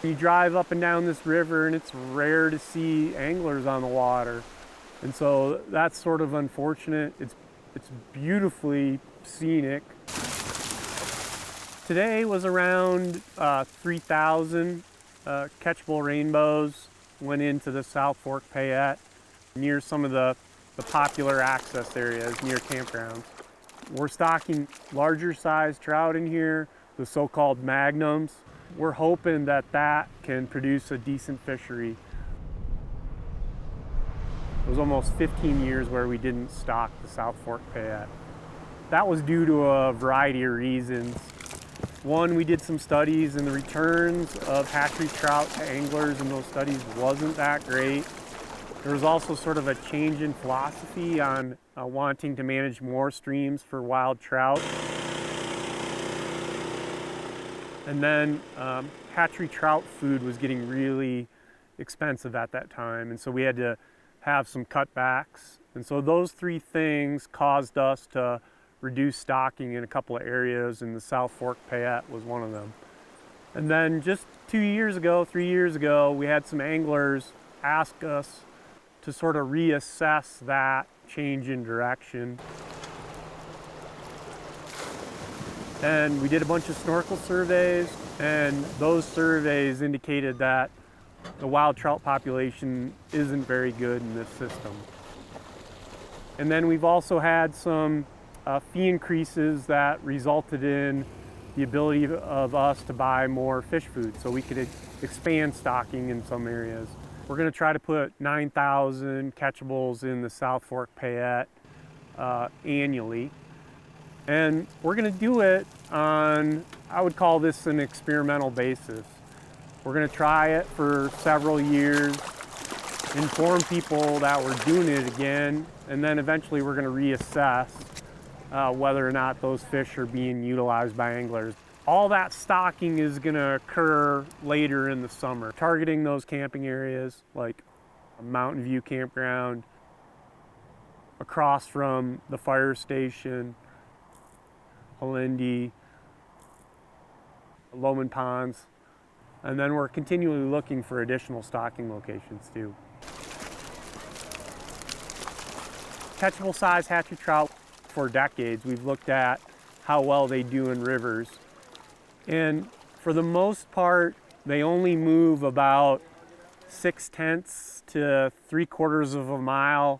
You drive up and down this river and it's rare to see anglers on the water. And so that's sort of unfortunate. It's beautifully scenic. Today was around 3,000 catchable rainbows went into the South Fork Payette near some of the popular access areas near campgrounds. We're stocking larger size trout in here, the so-called magnums. We're hoping that that can produce a decent fishery. It was almost 15 years where we didn't stock the South Fork Payette. That was due to a variety of reasons. One, we did some studies and the returns of hatchery trout to anglers in those studies wasn't that great. There was also sort of a change in philosophy on wanting to manage more streams for wild trout. And then hatchery trout food was getting really expensive at that time, and so we had to have some cutbacks. And so those three things caused us to reduce stocking in a couple of areas, and the South Fork Payette was one of them. And then just 3 years ago, we had some anglers ask us to sort of reassess that change in direction. And we did a bunch of snorkel surveys, and those surveys indicated that the wild trout population isn't very good in this system. And then we've also had some fee increases that resulted in the ability of us to buy more fish food, so we could expand stocking in some areas. We're going to try to put 9,000 catchables in the South Fork Payette annually. And we're going to do it on, I would call this an experimental basis. We're going to try it for several years, inform people that we're doing it again, and then eventually we're going to reassess whether or not those fish are being utilized by anglers. All that stocking is going to occur later in the summer, targeting those camping areas like Mountain View Campground, across from the fire station, Halindi, Loman Ponds, and then we're continually looking for additional stocking locations too. Catchable size hatchery trout, for decades we've looked at how well they do in rivers, and for the most part they only move about 0.6 to 3/4 of a mile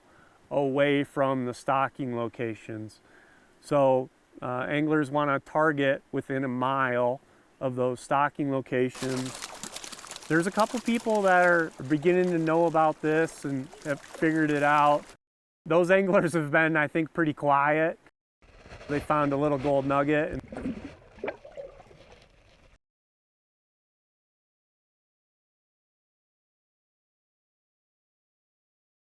away from the stocking locations. So anglers want to target within a mile of those stocking locations. There's a couple people that are beginning to know about this and have figured it out. Those anglers have been, I think, pretty quiet. They found a little gold nugget.